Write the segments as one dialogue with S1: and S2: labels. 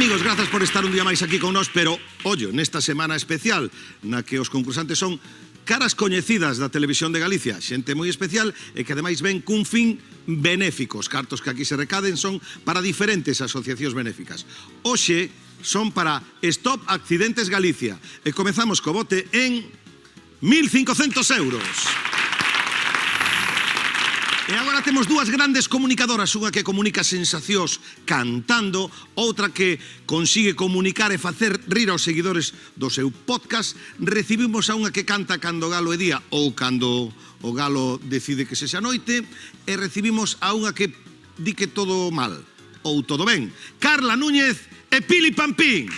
S1: amigos, grazas por estar un día máis aquí con nós, pero, ollo, nesta semana especial na que os concursantes son caras coñecidas da Televisión de Galicia, xente moi especial e que ademais ven cun fin benéfico. Os cartos que aquí se recaden son para diferentes asociacións benéficas. Hoxe son para Stop Accidentes Galicia e comezamos co bote en 1.500 euros. E agora temos dúas grandes comunicadoras, unha que comunica sensacións cantando, outra que consigue comunicar e facer rir aos seguidores do seu podcast. Recibimos a unha que canta cando o galo é día ou cando o galo decide que sexa noite, e recibimos a unha que di que todo mal ou todo ben. Carla Núñez e Pili Pampín.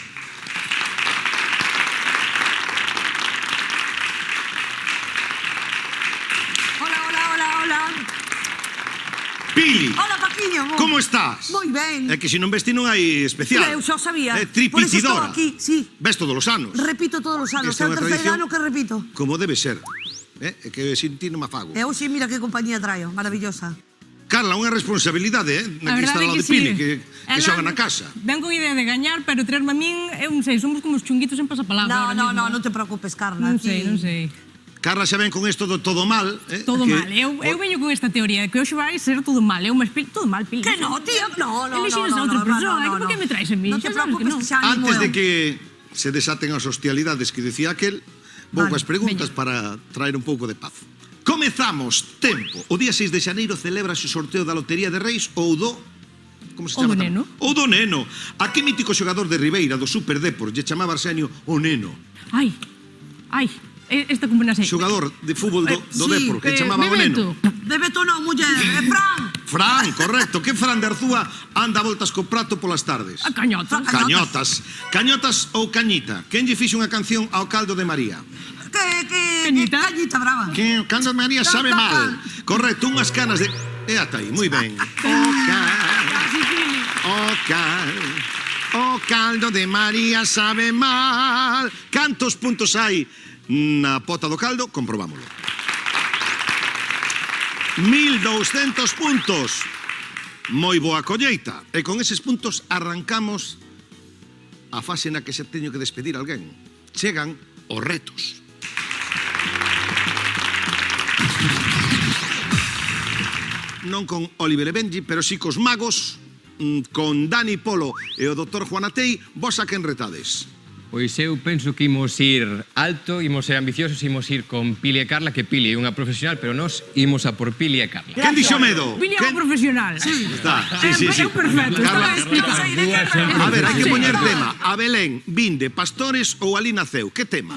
S1: Pili,
S2: hola, Paquiño.
S1: como estás?
S2: Moi ben.
S1: É que se non vesti non hai especial.
S2: Eu xa sabía.
S1: Tripitidora.
S2: Por eso estou aquí, sí.
S1: Ves todos os anos.
S2: Repito todos os anos.
S1: Esta é
S2: É o
S1: unha
S2: terceiro
S1: tradición
S2: ano que repito.
S1: Como debe ser. É que sin ti non me afago.
S2: E hoxe mira que compañía traio, maravillosa.
S1: Carla, unha responsabilidade,
S3: A
S1: Aquí está
S3: verdade
S1: ao
S3: que
S1: de Pili,
S3: sí.
S1: que xoga na casa.
S3: Ben con idea de gañar, pero traerme a min, eu non sei, somos como os chunguitos en pasapalabra.
S2: Non te preocupes, Carla.
S3: Non sei.
S1: Carla xa ven con isto do todo mal.
S3: Todo mal. Eu veño con esta teoría de que hoxe vai ser todo mal. Eu me explico todo mal, Pili.
S2: Que no, tío, no.
S3: Elixines a outra persoa. Por que me traes a mí?
S2: Non te
S3: Xa sabes que
S2: preocupes,
S3: non.
S2: que xa animo
S1: Antes
S2: eu.
S1: de que se desaten as hostilidades que dicía aquel, vou coas preguntas para traer un pouco de paz. Comezamos, tempo. O día 6 de xaneiro celebrase o sorteo da Lotería de Reis ou do... Como se
S3: O
S1: chama?
S3: do Neno.
S1: O do Neno. A que mítico xogador de Ribeira do Super Depor lle chamaba Arsenio o Neno?
S3: Ai, esta combinación.
S1: Xogador de fútbol do
S2: sí,
S1: Depor que chamaba o Neno.
S2: Bebeto non, muller, é Fran.
S1: Fran, correcto. Que Fran de Arzúa anda a voltas co prato polas tardes?
S3: A cañotas.
S1: Cañotas ou cañita? Quen lle fixe unha canción ao caldo de María?
S3: Cañita.
S2: Cañita brava.
S1: Que o caldo de María sabe mal. Correcto, unhas canas de... E ata aí, moi ben. O caldo de María sabe mal. Cantos puntos hai na pota do caldo? Comprobámoslo. 1.200 puntos. Moi boa colleita. E con eses puntos arrancamos a fase na que se teño que despedir alguén. Chegan os retos. Non con Oliver e Benji, pero sí cos magos, con Dani Polo e o Dr. Juanatei. Vos a quen retades?
S4: Pois eu penso que imos ir alto, imos ser ambiciosos, imos ir con Pili e Carla, que Pili é unha profesional, pero nós imos a por Pili e Carla.
S1: Quen dixo medo?
S3: Pili é un profesional.
S1: Sí. Sí.
S3: É perfecto.
S1: Carla,
S3: Está
S1: a ver, hai que
S3: Sí.
S1: poñer tema. A Belén, Vinde, Pastores ou Ali naceu? Que tema?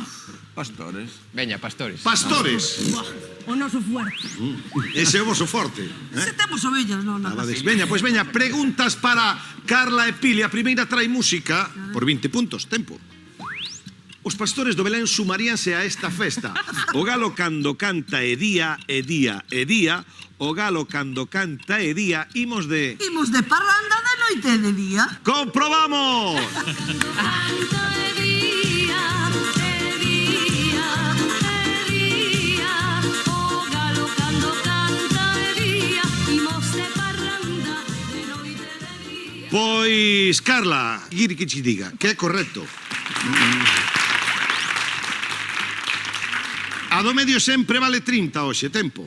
S5: Pastores.
S4: Veña, pastores.
S1: Pastores.
S3: O noso fuerte.
S1: Ese é o vosso forte.
S2: Se temos ovellas, non.
S1: Veña, pois veña, preguntas para Carla e Pili. A primeira trae música por 20 puntos, tempo. Os pastores do Belén sumaríanse a esta festa. O galo cando canta é día, é día, é día. O galo cando canta é día. Imos de
S2: parranda de noite e de día.
S1: ¡comprobamos! Pois, Carla, guiri que che diga, que é correcto. A do medio sempre vale 30 hoxe, tempo.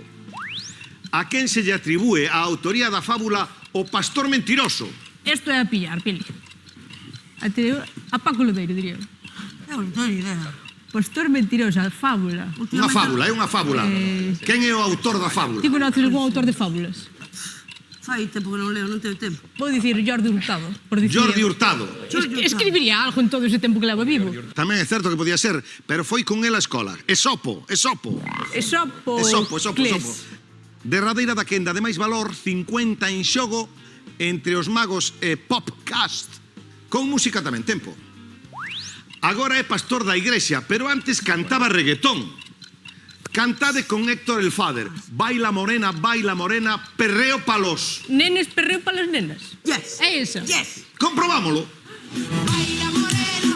S1: A quen se lle atribúe a autoría da fábula O pastor mentiroso?
S3: Isto é a pillar, Pili. A Paco Lodeiro, diría.
S2: Eu non teño idea.
S3: Pastor mentiroso, a fábula.
S1: Unha fábula, é unha fábula. Quen é o autor da fábula?
S3: Ti conoces algún autor de fábulas?
S2: Fai tempo que non leo, non teño tempo.
S3: Vou dicir Jordi Hurtado. por dicir
S1: Jordi
S3: eu.
S1: Hurtado.
S3: Escribiría algo en todo ese tempo que leva vivo.
S1: Tamén é certo que podía ser, pero foi con ela a escola. Esopo.
S3: Esopo.
S1: Esopo. Derradeira da quenda de máis valor, 50 en xogo entre os magos e Popcast. Con música tamén, tempo. Agora é pastor da igrexa, pero antes cantaba reggaetón. Cantade con Héctor el Father. Baila morena, perreo palos.
S3: Nenes, perreo para las nenas.
S2: Yes.
S3: É esa.
S2: Yes.
S1: Comprobámoslo.
S6: Baila morena,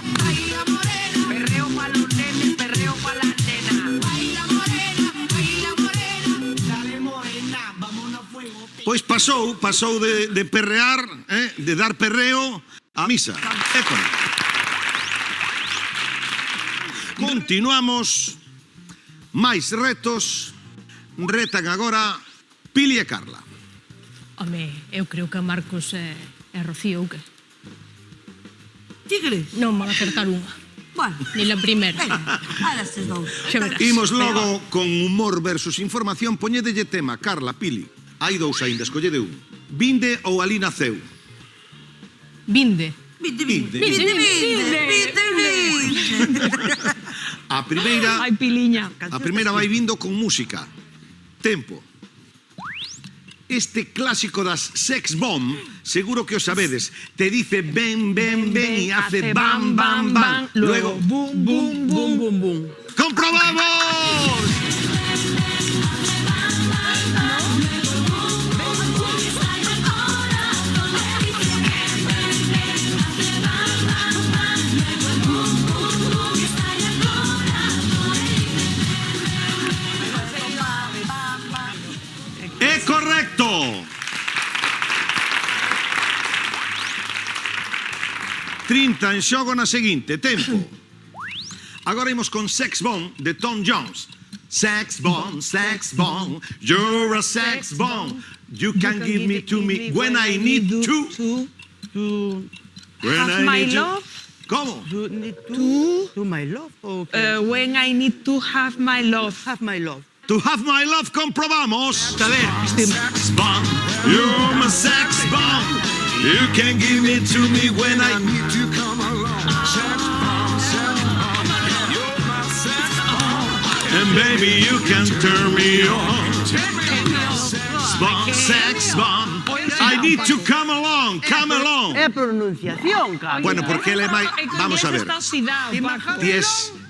S6: perreo pa' los nenes, perreo pa' las nenas. Baila morena, dale morena, vámonos a fuego.
S1: Pois pasou de perrear, de dar perreo, a misa. É correcto. Continuamos. Máis retos. Retan agora Pili e Carla.
S3: Home, eu creo que a Marcos é Rocío, ou que?
S2: Ti crees?
S3: Non van a acertar unha.
S2: Bueno,
S3: Ni la primera.
S2: venga, ala estes dous.
S3: Xa verás.
S1: Imos logo con humor versus información. Poñedelle tema, Carla, Pili. Hai dous aínda, escollede un. Vinde ou ali naceu?
S3: Vinde.
S2: Vinte.
S1: A primeira,
S6: Ai, Piliña.
S1: a primeira vai vindo con música. Tempo. Este clásico das sex bomb, seguro que o sabedes. Te dice ven, ven, ven y hace bam, bam, bam. Luego,
S6: boom, boom, boom, boom, boom.
S1: ¡comprobamos! ¡É correcto! Trinta en xogo na seguinte, tempo. Agora imos con Sex Bomb de Tom Jones. Sex bomb, you're a sex bomb. You can give me to me when I need to. When
S6: Have
S1: I
S6: my
S1: need to.
S6: love.
S1: ¿Cómo?
S5: You need to my love. Okay.
S6: When I need to have my love.
S5: Have my love.
S1: To have my love, comprobamos.
S5: A ver,
S1: Sex bomb, you're my sex bomb. You can give it to me when I need to come along. Sex bomb, you're my sex bomb. And baby, you can turn me on. Sex bomb. I need to come along, come along.
S5: é pronunciación, cara.
S1: Bueno, porque ele é máis... Vamos a ver.
S6: Esta cidade, Paco.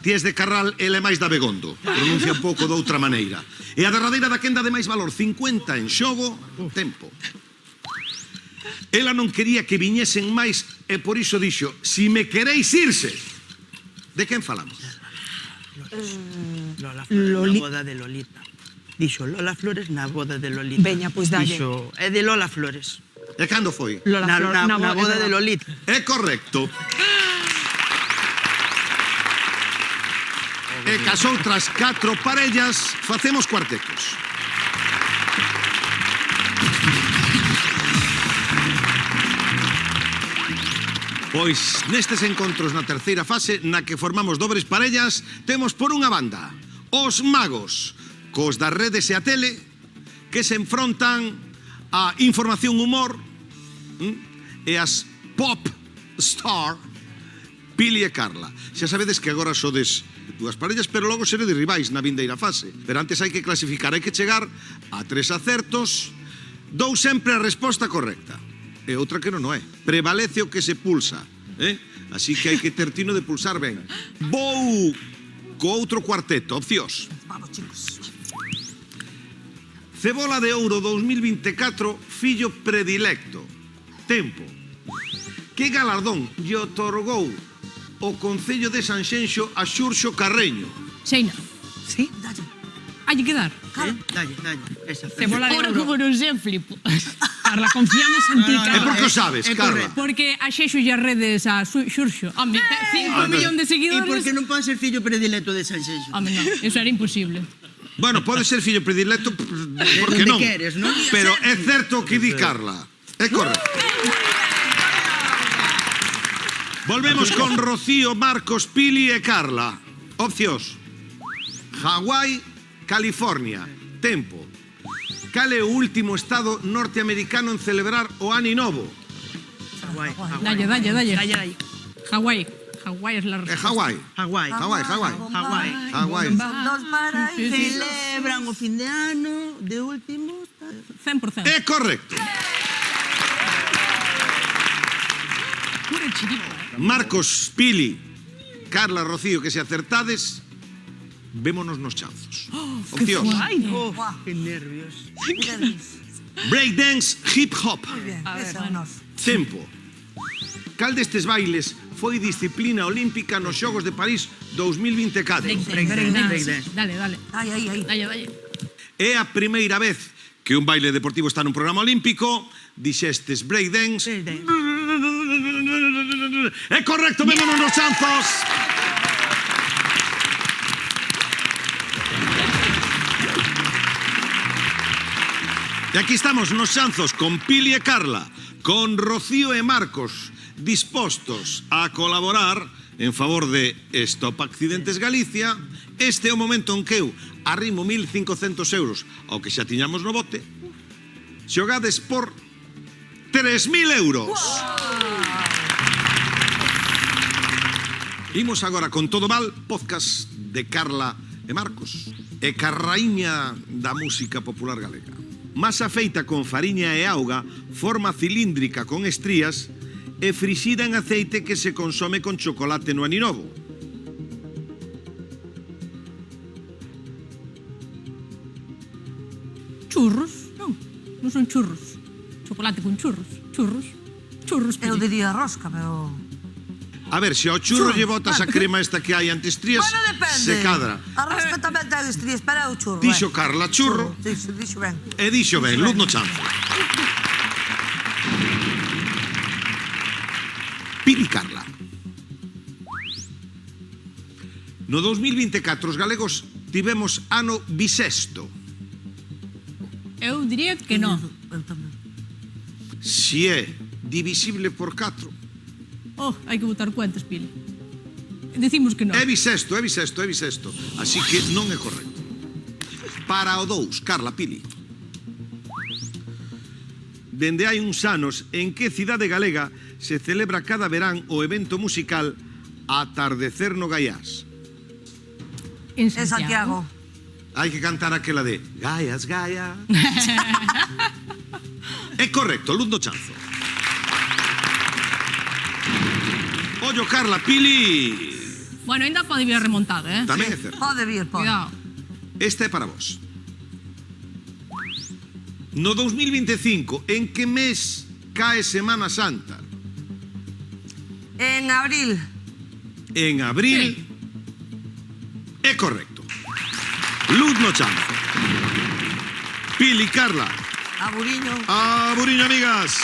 S1: Ti es de Carral, ele é máis da Begondo. Pronuncia un pouco doutra maneira. E a derradeira da quenda de máis valor, 50 en xogo, tempo. Ela non quería que viñesen máis e por iso dixo, si me queréis irse. De quen falamos?
S5: Lola Flores na boda de Lolita. Dixo Lola Flores na boda de Lolita.
S6: Veña, pois dalle.
S5: Dixo, é de Lola Flores.
S1: E cando foi?
S6: Lola
S5: Na,
S6: Flor,
S5: na boda de Lolita.
S1: É correcto. E cas outras 4 parellas facemos cuartetos. Pois nestes encontros na terceira fase, na que formamos dobres parellas, temos por unha banda os magos, cos das redes e a tele, que se enfrontan a información humor e as pop star Pili e Carla. Xa sabedes que agora sodes dúas parellas, pero logo seredes rivais na vindeira fase. Pero antes hai que clasificar, hai que chegar a 3 acertos, dou sempre a resposta correcta. E outra que non é. Prevalece o que se pulsa. Así que hai que ter tino de pulsar ben. Vou co outro cuarteto, opcións.
S2: Vamos, chicos.
S1: Cebola de Ouro 2024, fillo predilecto. Tempo. Que galardón lle otorgou o Concello de Sanxenxo a Xurxo Carreño?
S3: Xeina.
S6: Sí?
S2: Dalle.
S3: Hai que dar.
S5: Dalle. Esa
S6: Cebola de
S3: Ora,
S6: ouro.
S3: como non sei, flipo.
S6: Carla, confiamos en ti,
S1: E por
S6: Carla.
S1: que o sabes, Carla?
S3: Porque a Xexo e as redes a Xurxo. Home, 5 millóns de
S5: E
S3: seguidores.
S5: por que non pode ser fillo predilecto de Sanxenxo?
S3: Home, non, eso era imposible.
S1: Bueno, pode ser fillo predilecto, porque
S5: Donde
S1: non.
S5: queres, non?
S1: Pero é certo o que di Carla. É correcto. Volvemos con Rocío, Marcos, Pili e Carla. Opcións. Hawái, California. Tempo. Cal é o último estado norteamericano en celebrar o Ano Novo?
S5: Hawái.
S3: Dalle.
S6: Dalle.
S3: Hawái. Hawái es la
S1: É
S3: respuesta.
S1: Hawái.
S5: Hawái.
S1: Hawái. Hawái.
S2: Dos para
S3: Sí, sí.
S5: Celebran o fin de ano de último.
S3: 100%.
S1: É correcto.
S3: Pura chiripa.
S1: Marcos, Pili, Carla, Rocío, que se acertades, vémonos nos chanzos. Opcións.
S6: Ai,
S5: Oh, que nervios.
S1: Breakdance, hip hop.
S2: Muy bien, ese é o noso.
S1: Tempo. Cal destes bailes foi disciplina olímpica nos Xogos de París 2024?
S5: Breakdance.
S3: Dale.
S2: Aí.
S3: Dalle.
S1: É a primeira vez que un baile deportivo está nun programa olímpico. Dixestes breakdance.
S5: Breakdance.
S1: É correcto, vémonos nos chanzos. E aquí estamos nos chanzos con Pili e Carla, con Rocío e Marcos, dispostos a colaborar en favor de Stop Accidentes Galicia. Este é o momento en que eu arrimo 1.500 euros ao que xa tiñamos no bote. Xogades por 3.000 euros. Imos agora con Todo Mal, podcast de Carla e Marcos, e carraíña da música popular galega. Masa feita con fariña e auga, forma cilíndrica con estrías e frixida en aceite que se consome con chocolate no aninovo.
S3: Churros? Non, non son churros. Chocolate con churros. Churros. Churros.
S2: Eu
S3: Pili.
S2: diría rosca, pero...
S1: A ver, se ao churro
S2: Churros.
S1: lle botas a crema esta que hai ante estrías,
S2: Bueno, depende.
S1: se cadra.
S2: A rosca tamén ten estrías, pero é o churro.
S1: Dixo Carla churro.
S2: Dixo ben.
S1: E dixo ben, luz no chanzo. Pili Carla. No 2024 os galegos tivemos ano bisexto.
S3: Eu diría que non.
S2: Eu tamén.
S1: Si é divisible por 4.
S3: Oh, hai que botar cuentas, Pili. Decimos que non.
S1: É bisexto, é bisexto, é bisexto. Así que non é correcto. Para o 2, Carla, Pili. Dende hai uns anos, en que cidade galega se celebra cada verán o evento musical Atardecer no Gaiás?
S3: En
S2: É Santiago.
S1: Hai que cantar aquela de Gaias, Gaia. É correcto, luz do chanzo. Ollo, Carla, Pili.
S3: Bueno, ainda pode vir remontado, eh?
S1: Tamén é certo.
S2: Pode vir, pode.
S3: Cuidado.
S1: Esta é para vos. No 2025, en que mes cae Semana Santa?
S2: En abril.
S1: En abril. É correcto. Luz no chanzo. Pili, Carla.
S2: Aburiño.
S1: A Buriño, amigas.